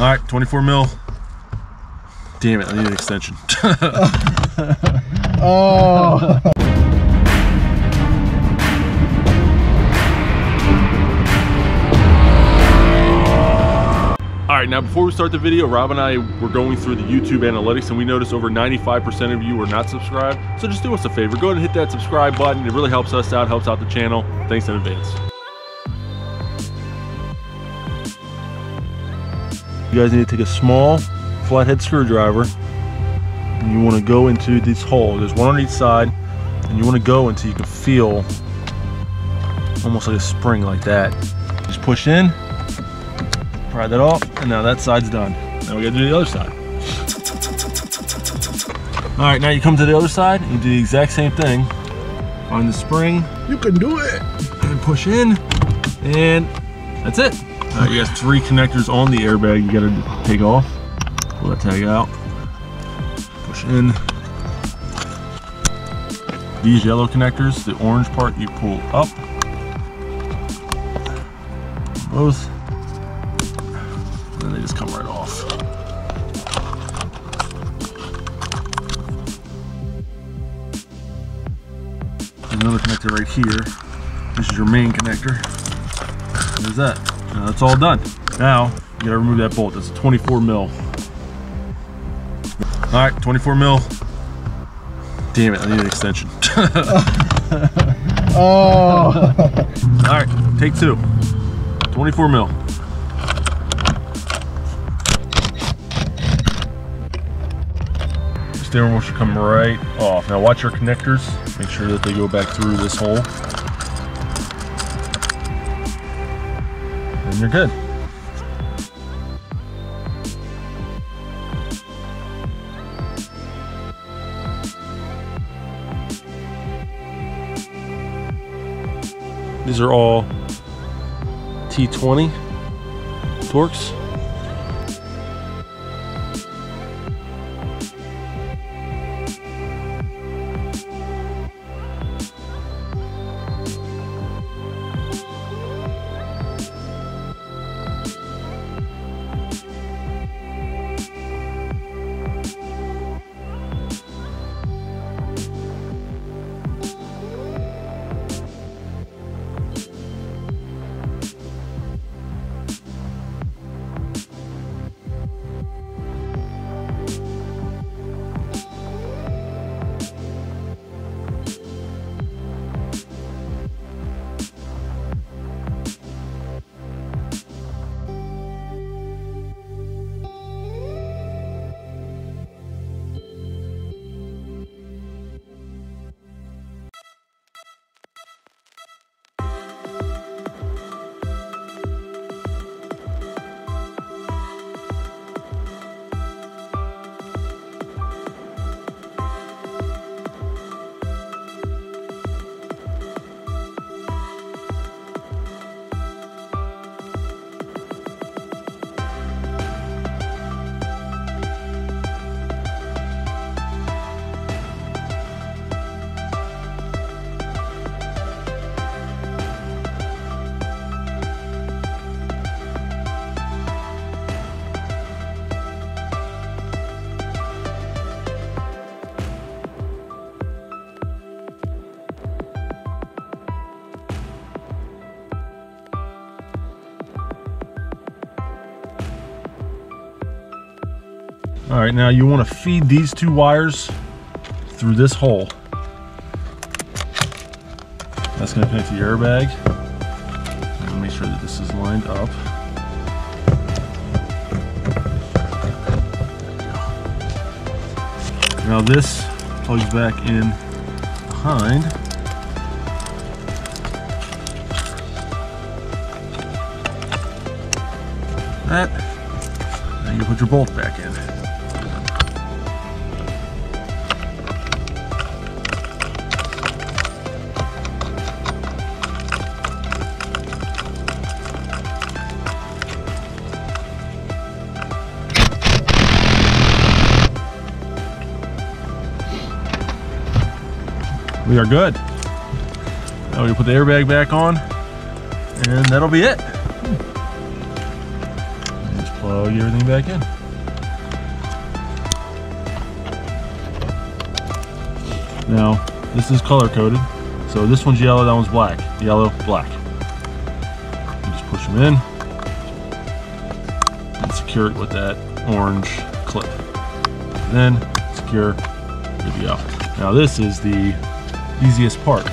right, 24 mil. Damn it, I need an extension. Oh. All right, now before we start the video, Rob and I were going through the YouTube analytics and we noticed over 95% of you are not subscribed. So just do us a favor, go ahead and hit that subscribe button. It really helps us out, helps out the channel. Thanks in advance. You guys need to take a small flathead screwdriver and you want to go into this hole. There's one on each side and you want to go until you can feel almost like a spring like that. Just push in. Pry that off, and now that side's done. Now we gotta do the other side. All right, now you come to the other side, and you do the exact same thing. Find the spring. You can do it. And push in, and that's it. All right, you got 3 connectors on the airbag you gotta take off. Pull that tag out. Push in. These yellow connectors, the orange part you pull up. Both. And they just come right off. Another connector right here. This is your main connector. There's that. Now that's all done. Now you gotta remove that bolt. That's a 24 mil. All right, 24 mil. Damn it, I need an extension. Oh. All right, take 2. 24 mil. Steering wheel should come right off. Now watch your connectors. Make sure that they go back through this hole. And you're good. These are all T20 Torx. All right, now you want to feed these 2 wires through this hole. That's going to connect to your airbag. And make sure that this is lined up. Now this plugs back in behind. That. Now you put your bolt back in. We are good. Now we put the airbag back on, and that'll be it. Just plug plug everything back in. Now, this is color coded. So this one's yellow, that one's black. Yellow, black. You just push them in and secure it with that orange clip. Then secure, good to go. Now this is the easiest part.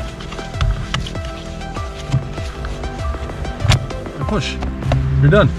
And push, you're done.